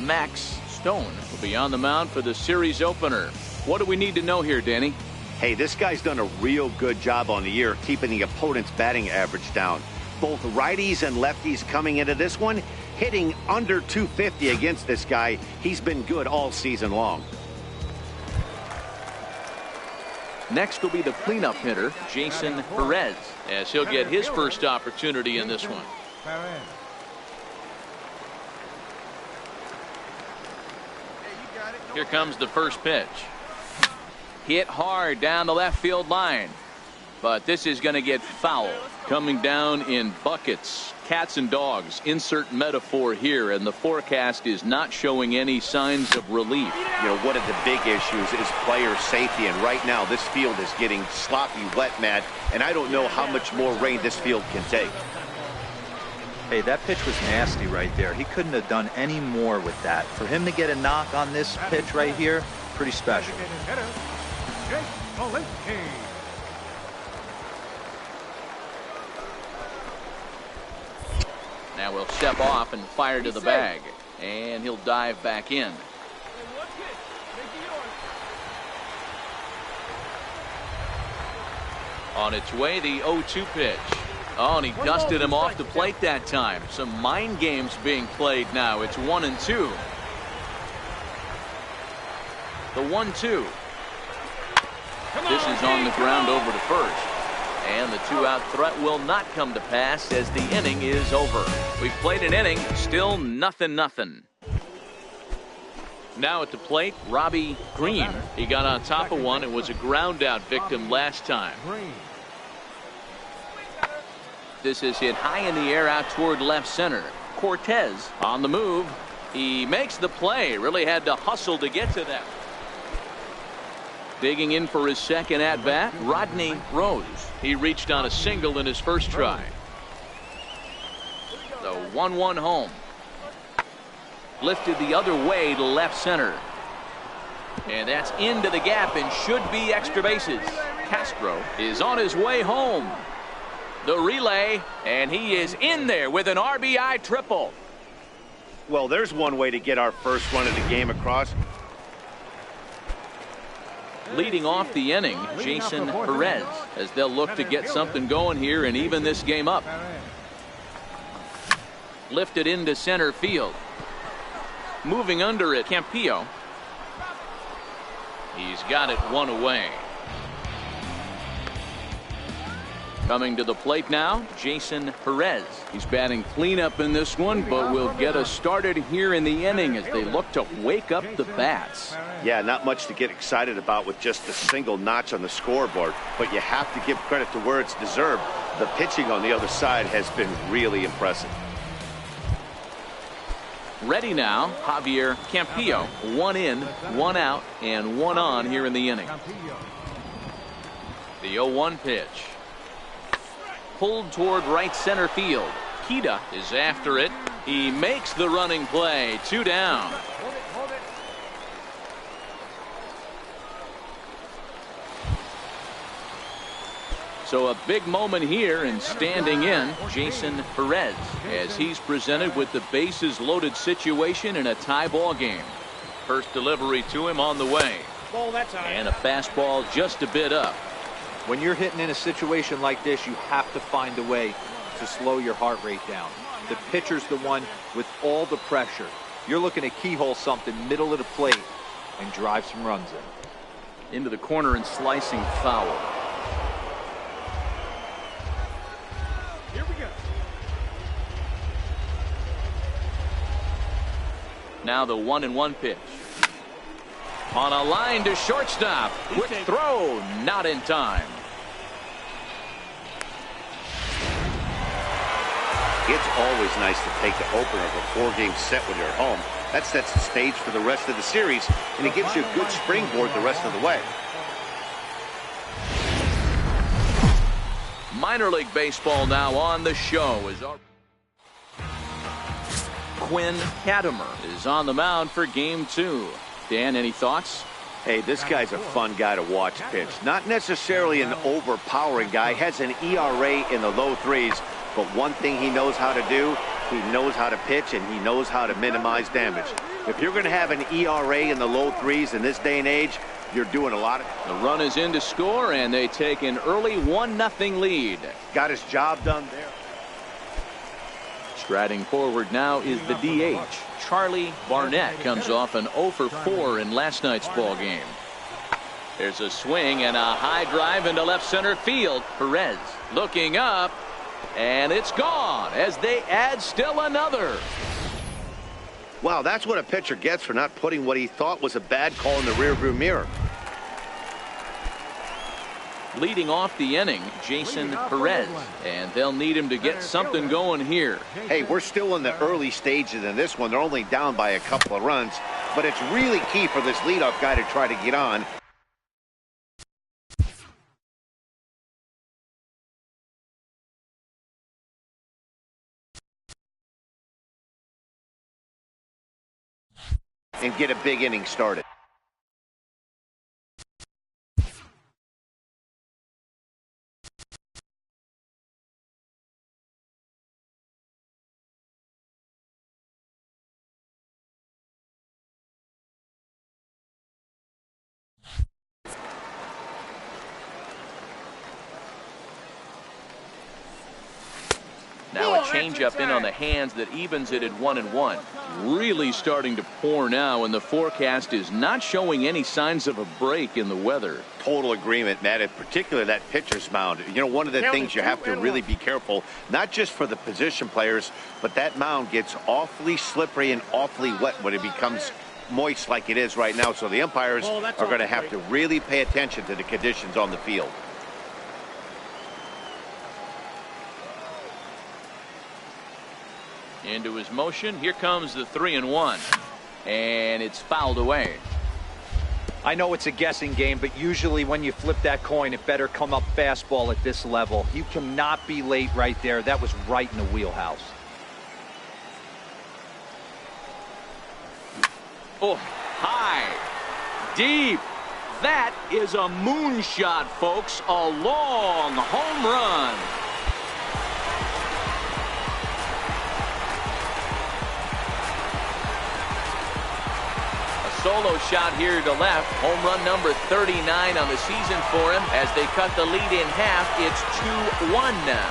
Max Stone will be on the mound for the series opener. What do we need to know here, Danny? Hey, this guy's done a real good job on the year keeping the opponent's batting average down. Both righties and lefties coming into this one, hitting under 250 against this guy. He's been good all season long. Next will be the cleanup hitter, Jason Perez, as he'll get his first opportunity in this one. Here comes the first pitch. Hit hard down the left field line. But this is going to get foul. Coming down in buckets. Cats and dogs. Insert metaphor here. And the forecast is not showing any signs of relief. You know, one of the big issues is player safety. And right now, this field is getting sloppy wet, Matt. And I don't know how much more rain this field can take. Hey, that pitch was nasty right there. He couldn't have done any more with that. For him to get a knock on this pitch right here, pretty special. Now we'll step off and fire to the bag. And he'll dive back in. On its way, the 0-2 pitch. Oh, and he dusted him off the plate that time. Some mind games being played now. It's 1-2. The 1-2. This is on the ground over to first. And the two-out threat will not come to pass as the inning is over. We've played an inning, still 0-0. Now at the plate, Robbie Green. He got on top of one and was a ground-out victim last time. This is hit high in the air out toward left center. Cortez on the move. He makes the play. Really had to hustle to get to that. Digging in for his second at-bat, Rodney Rose. He reached on a single in his first try. The 1-1 home. Lifted the other way to left center. And that's into the gap and should be extra bases. Castro is on his way home. The relay, and he is in there with an RBI triple. Well, there's one way to get our first run of the game across. Leading off the inning, Jason Perez, as they'll look to get something going here and even this game up. Lifted into center field. Moving under it, Campillo. He's got it one away. Coming to the plate now, Jason Perez. He's batting cleanup in this one, but will get us started here in the inning as they look to wake up the bats. Yeah, not much to get excited about with just a single notch on the scoreboard, but you have to give credit to where it's deserved. The pitching on the other side has been really impressive. Ready now, Javier Campillo. 1 in, 1 out, and 1 on here in the inning. The 0-1 pitch. Pulled toward right center field. Kita is after it. He makes the running play. 2 down. So a big moment here, and standing in, Jason Perez, as he's presented with the bases loaded situation in a tie ball game. First delivery to him on the way. And a fastball just a bit up. When you're hitting in a situation like this, you have to find a way to slow your heart rate down. The pitcher's the one with all the pressure. You're looking to keyhole something middle of the plate and drive some runs in. Into the corner and slicing foul. Here we go. Now the 1-1 pitch. On a line to shortstop. Quick throw, not in time. It's always nice to take the opener of a 4-game set when you're at home. That sets the stage for the rest of the series, and it gives you a good springboard the rest of the way. Minor League Baseball now on the show as our Quinn Katimer is on the mound for game 2. Dan, any thoughts? Hey, this guy's a fun guy to watch pitch. Not necessarily an overpowering guy. Has an ERA in the low 3s. But one thing he knows how to do, he knows how to pitch, and he knows how to minimize damage. If you're going to have an ERA in the low 3s in this day and age, you're doing a lot of... The run is in to score, and they take an early 1-0 lead. Got his job done there. Striding forward now is the DH. Charlie Barnett comes off an 0 for 4 in last night's ball game. There's a swing and a high drive into left center field. Perez looking up, and it's gone as they add still another. Wow, that's what a pitcher gets for not putting what he thought was a bad call in the rearview mirror. Leading off the inning, Jason Perez, and they'll need him to get something going here. Hey, we're still in the early stages in this one. They're only down by a couple of runs, but it's really key for this leadoff guy to try to get on. And get a big inning started. Now a changeup in on the hands that evens it at 1-1. Really starting to pour now, and the forecast is not showing any signs of a break in the weather. Total agreement, Matt, in particular that pitcher's mound. You know, one of the things you have to really be careful, not just for the position players, but that mound gets awfully slippery and awfully wet when it becomes moist like it is right now. So the umpires are going to have to really pay attention to the conditions on the field. Into his motion. Here comes the 3-1. And it's fouled away. I know it's a guessing game, but usually when you flip that coin, it better come up fastball at this level. You cannot be late right there. That was right in the wheelhouse. Oh, high, deep. That is a moonshot, folks. A long home run. Solo shot here to left. Home run number 39 on the season for him. As they cut the lead in half, it's 2-1 now.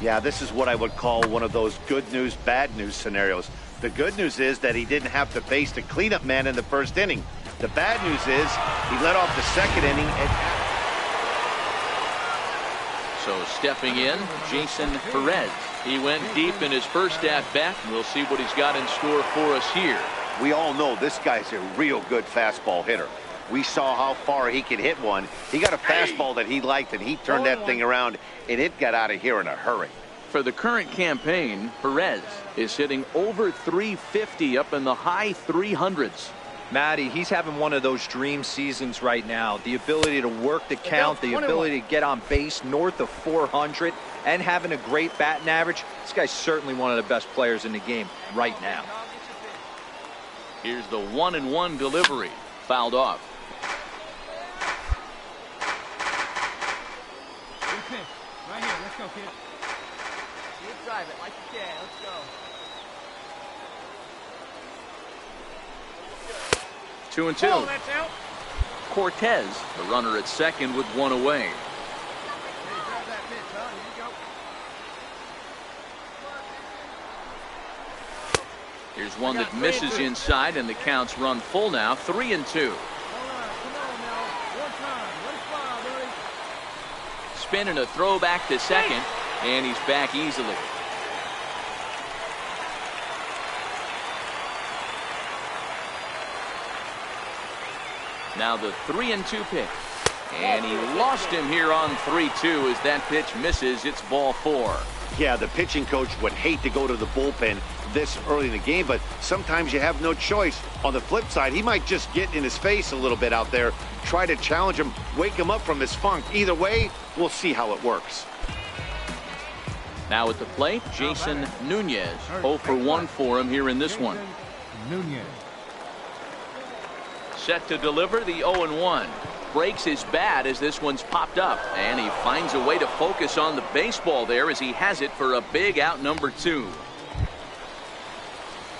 Yeah, this is what I would call one of those good news, bad news scenarios. The good news is that he didn't have to face the cleanup man in the first inning. The bad news is he led off the second inning. So stepping in, Jason Perez. He went deep in his first at-bat. We'll see what he's got in store for us here. We all know this guy's a real good fastball hitter. We saw how far he could hit one. He got a fastball that he liked, and he turned that thing around, and it got out of here in a hurry. For the current campaign, Perez is hitting over 350 up in the high 300s. Matty, he's having one of those dream seasons right now. The ability to work the count, the ability to get on base north of 400, and having a great batting average. This guy's certainly one of the best players in the game right now. Here's the 1-1 delivery. Fouled off. Good pitch. Right here. Let's go, kid. You drive it like you can. Let's go. 2-2. Oh, that's out. Cortez, the runner at second with one away. Hey, grab that pitch, huh? Here you go. Here's one that misses inside, and the count's run full now. 3-2. All right, come on now. One time. Let it fly, buddy. Spin and a throw back to second, and he's back easily. Now the 3-2 pitch. And he lost him here on 3-2 as that pitch misses. It's ball 4. Yeah, the pitching coach would hate to go to the bullpen this early in the game, but sometimes you have no choice. On the flip side, he might just get in his face a little bit out there, try to challenge him, wake him up from his funk. Either way, we'll see how it works. Now at the plate, Jason Nunez. 0 for 1 for him here in this one. Nunez. Set to deliver the 0-1. Breaks his bat as this one's popped up, and he finds a way to focus on the baseball there as he has it for a big out number 2.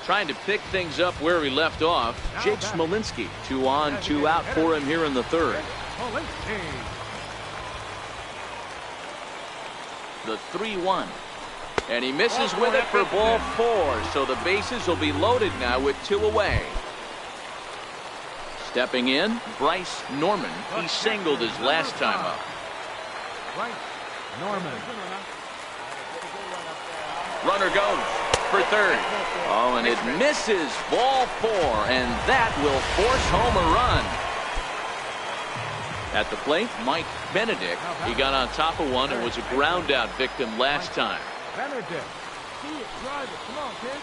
Trying to pick things up where he left off, Jake Smolinski. 2 on, 2 out for him here in the third. the 3-1. And he misses with it for ball 4. So the bases will be loaded now with 2 away. Stepping in, Bryce Norman. He singled his last time up. Bryce Norman. Runner goes for third. Oh, and it misses. Ball 4, and that will force home a run. At the plate, Mike Benedict. He got on top of one and was a ground out victim last time. Benedict. See it, drive it. Come on, kid.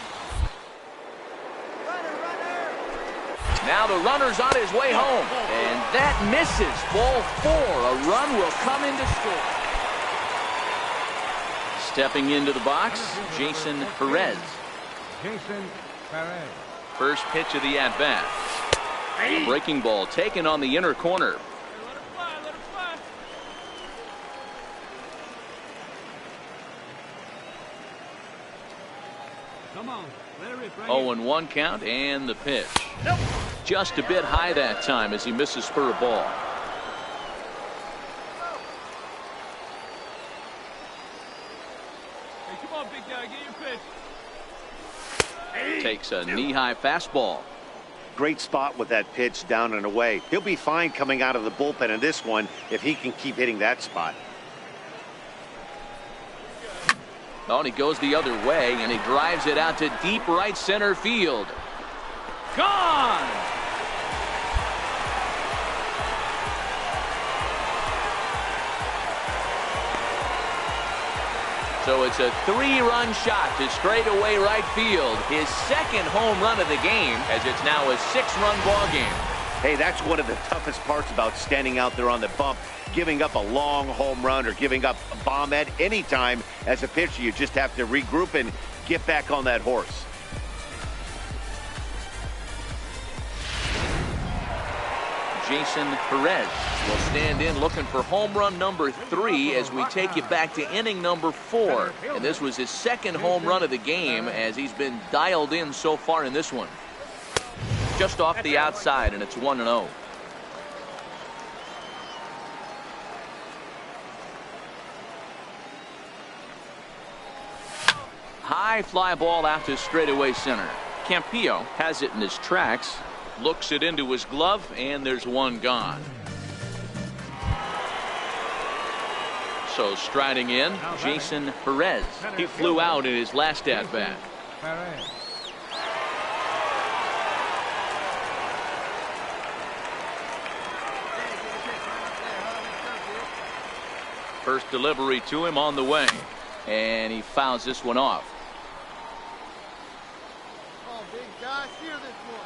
Now the runner's on his way home, and that misses. Ball 4. A run will come in to score. Stepping into the box, Jason Perez. Jason Perez. First pitch of the at-bat. A breaking ball taken on the inner corner. Let it fly. Come on, let it rip right 0-1 count, and the pitch. Just a bit high that time as he misses for a ball. Hey, come on, big guy, get your pitch. Takes a knee-high fastball. Great spot with that pitch down and away. He'll be fine coming out of the bullpen in this one if he can keep hitting that spot. Oh, and he goes the other way, and he drives it out to deep right center field. Gone! So it's a 3-run shot to straightaway right field. His second home run of the game, as it's now a 6-run ball game. Hey, that's one of the toughest parts about standing out there on the bump. Giving up a long home run or giving up a bomb at any time as a pitcher. You just have to regroup and get back on that horse. Jason Perez will stand in looking for home run number 3 as we take you back to inning number 4. And this was his second home run of the game as he's been dialed in so far in this one. Just off the outside, and it's 1-0. High fly ball out to straightaway center. Campillo has it in his tracks, looks it into his glove, and there's one gone. So striding in, Jason Perez. He flew out in his last at-bat. Perez. First delivery to him on the way, and he fouls this one off. Come on, big guy, steer this one.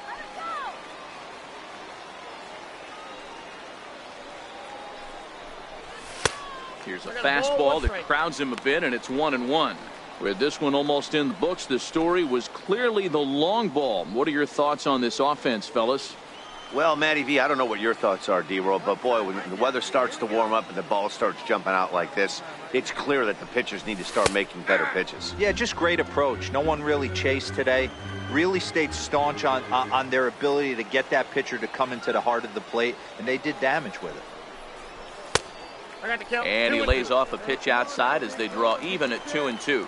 Here's a fastball that crowds him a bit, and it's 1-1. With this one almost in the books, the story was clearly the long ball. What are your thoughts on this offense, fellas? Well, Matty V, I don't know what your thoughts are, D-Roll, but boy, when the weather starts to warm up and the ball starts jumping out like this, it's clear that the pitchers need to start making better pitches. Yeah, just great approach. No one really chased today. Really stayed staunch on their ability to get that pitcher to come into the heart of the plate, and they did damage with it. I got the count. And he lays off a pitch outside as they draw even at 2-2.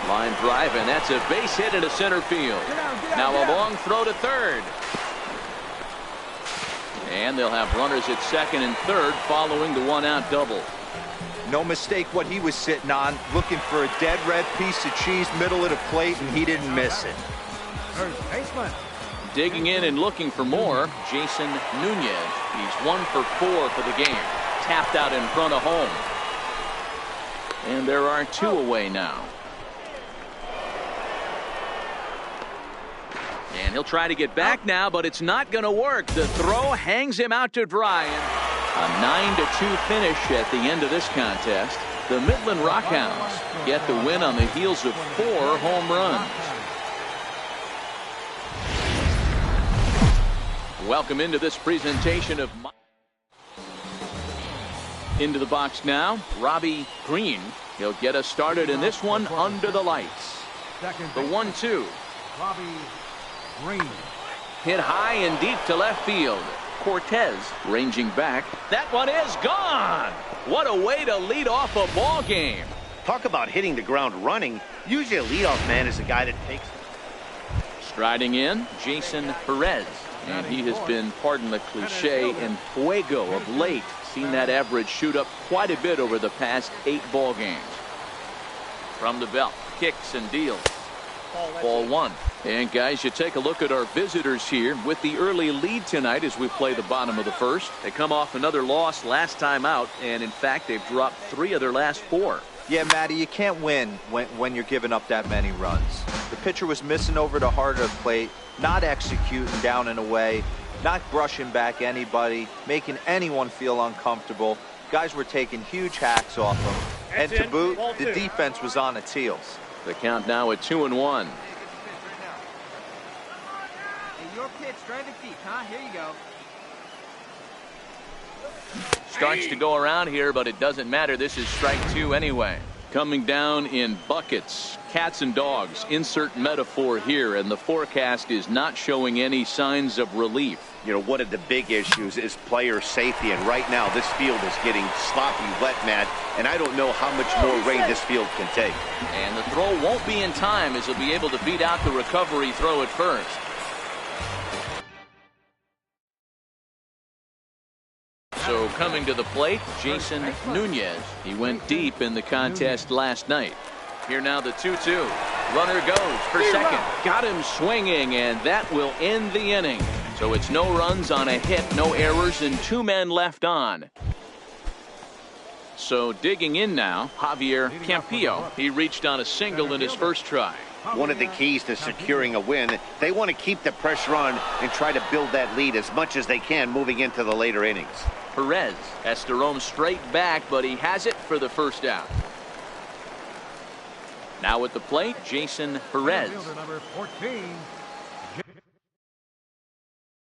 Line drive, and that's a base hit into center field. Now a long throw to third. And they'll have runners at second and third following the one-out double. No mistake what he was sitting on, looking for a dead red piece of cheese middle of the plate, and he didn't miss it. First baseman. Digging in and looking for more, Jason Nunez. He's 1 for 4 for the game. Tapped out in front of home. And there are 2 away now. And he'll try to get back now, but it's not going to work. The throw hangs him out to dry. And a 9-2 finish at the end of this contest. The Midland Rockhounds get the win on the heels of 4 home runs. Welcome into this presentation of into the box now, Robbie Green. He'll get us started in this one under the lights. Second The 1-2. Robbie Green. Hit high and deep to left field. Cortez ranging back. That one is gone. What a way to lead off a ball game. Talk about hitting the ground running. Usually a leadoff man is the guy that takes. Striding in, Jason Perez. And he has been, pardon the cliche, in fuego of late. Seen that average shoot up quite a bit over the past 8 ball games. From the belt, kicks and deals. Ball 1. And guys, you take a look at our visitors here with the early lead tonight as we play the bottom of the first. They come off another loss last time out, and in fact they've dropped 3 of their last 4. Yeah, Matty, you can't win when you're giving up that many runs. The pitcher was missing over the heart of the plate, not executing down and away, not brushing back anybody, making anyone feel uncomfortable. Guys were taking huge hacks off them. And to boot, the defense was on its heels. The count now at 2-1. Hey, your pitch, straight to feet, huh? Here you go. Starts to go around here, but it doesn't matter. This is strike 2 anyway. Coming down in buckets, cats and dogs. Insert metaphor here, and the forecast is not showing any signs of relief. You know, one of the big issues is player safety, and right now this field is getting sloppy wet, Matt, and I don't know how much more rain this field can take. And the throw won't be in time as he'll be able to beat out the recovery throw at first. So coming to the plate, Jason Nunez. He went deep in the contest last night. Here now the 2-2. Runner goes for second. Got him swinging, and that will end the inning. So it's no runs on a hit, no errors, and 2 men left on. So digging in now, Javier Campillo. He reached on a single in his first try. One of the keys to securing a win, they want to keep the pressure on and try to build that lead as much as they can moving into the later innings. Perez has to roam straight back, but he has it for the first out. Now at the plate, Jason Perez. Number 14,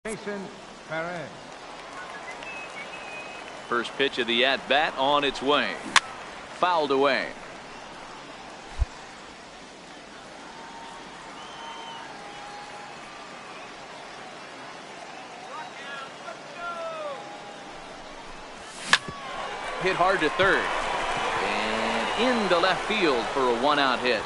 Jason Perez. First pitch of the at-bat on its way. Fouled away. Hit hard to third. And into left field for a 1-out hit.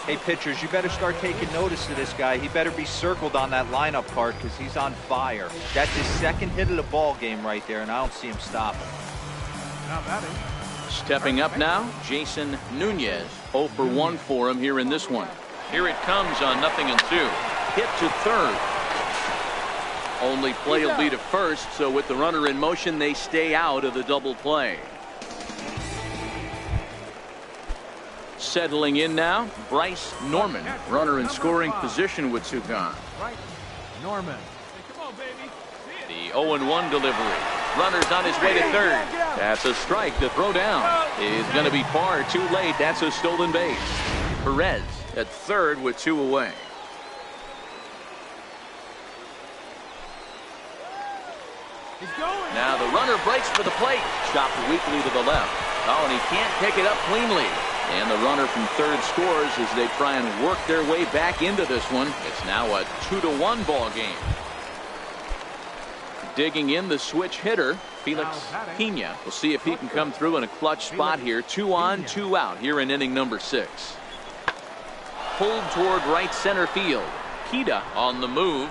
Hey, pitchers, you better start taking notice of this guy. He better be circled on that lineup card because he's on fire. That's his second hit of the ball game right there, and I don't see him stopping. Stepping up now, Jason Nunez. 0 for 1 for him here in this one. Here it comes on 0-2. Hit to third. Only play will be to first, so with the runner in motion, they stay out of the double play. Settling in now, Bryce Norman. Runner in scoring position with Sugan. Norman. Come on, baby. The 0-1 delivery. Runner's on his way to third. That's a strike to throw down. Is going to be far too late. That's a stolen base. Perez at third with 2 away. Now the runner breaks for the plate. Chopped weakly to the left. Oh, and he can't pick it up cleanly. And the runner from third scores as they try and work their way back into this one. It's now a 2-1 ball game. Digging in the switch hitter, Felix Pena. We'll see if he can come through in a clutch spot here. 2 on, 2 out here in inning number 6. Pulled toward right center field. Pena on the move.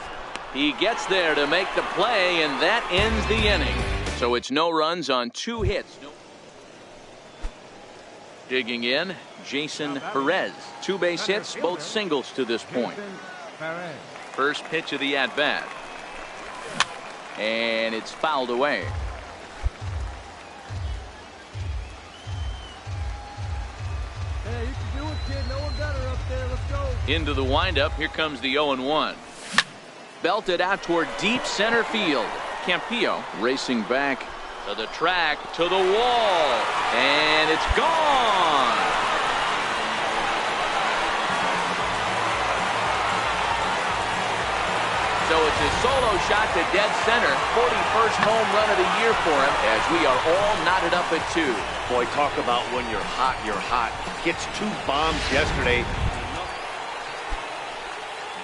He gets there to make the play, and that ends the inning. So it's no runs on 2 hits. Digging in, Jason Perez. 2 base hits, both singles to this point. First pitch of the at-bat. And it's fouled away. Hey, you can do it, kid. No one better up there. Let's go. Into the windup. Here comes the 0-1. Belted out toward deep center field. Campillo racing back to the track, to the wall, and it's gone. So it's a solo shot to dead center. 41st home run of the year for him as we are all knotted up at 2. Boy, talk about when you're hot, you're hot. Gets 2 bombs yesterday.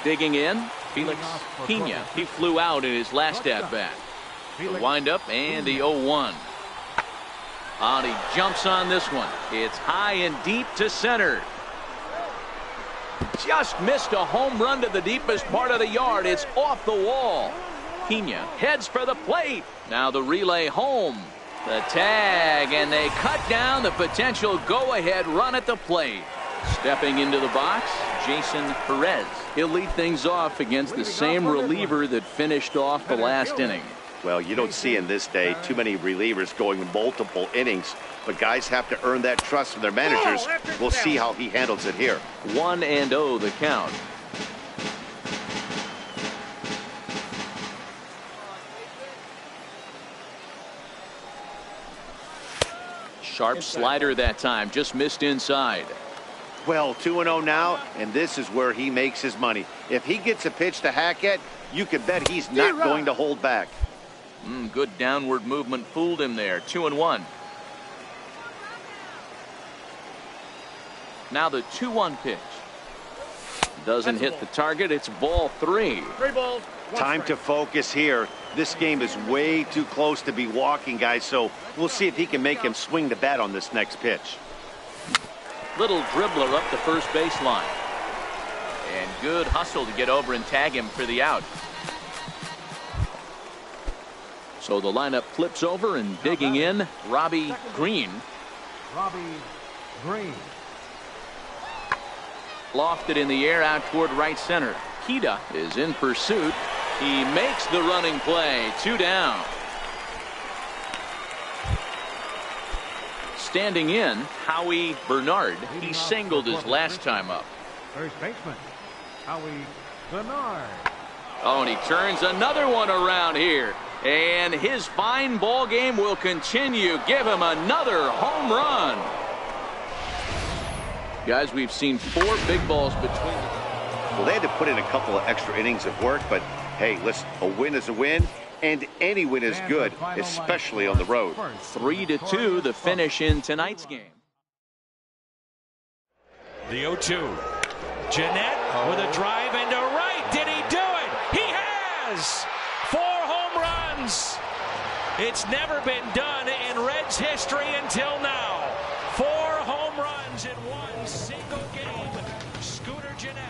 Digging in, Felix Pena. He flew out in his last at-bat. The windup and the 0-1. And he jumps on this one. It's high and deep to center. Just missed a home run to the deepest part of the yard. It's off the wall. Pena heads for the plate. Now the relay home. The tag, and they cut down the potential go-ahead run at the plate. Stepping into the box, Jason Perez. He'll lead things off against the same reliever that finished off the last inning. Well, you don't see in this day too many relievers going multiple innings, but guys have to earn that trust from their managers. We'll see how he handles it here. 1-0 the count. Sharp slider that time, just missed inside. Well, 2-0 now, and this is where he makes his money. If he gets a pitch to hack at, you can bet he's not going to hold back. Good downward movement fooled him there. 2-1. Now the 2-1 pitch. Doesn't hit the target. It's ball 3. 3 balls. Time to focus here. This game is way too close to be walking, guys, so we'll see if he can make him swing the bat on this next pitch. Little dribbler up the first baseline. And good hustle to get over and tag him for the out. So the lineup flips over, and digging in, Robbie Green. Robbie Green. Lofted in the air out toward right center. Kida is in pursuit. He makes the running play. 2 down. Standing in, Howie Bernard. He singled his last time up. First baseman, Howie Bernard. Oh, and he turns another one around here. And his fine ball game will continue. Give him another home run. Guys, we've seen 4 big balls between them. Well, they had to put in a couple of extra innings of work, but hey, listen, a win is a win, and any win is good, especially on the road. 3-2 the finish in tonight's game. The 0-2. Jeanette with a drive into right. Did he do it? He has! 4 home runs. It's never been done in Reds history until now. 4 home runs in one single game. Scooter Jeanette.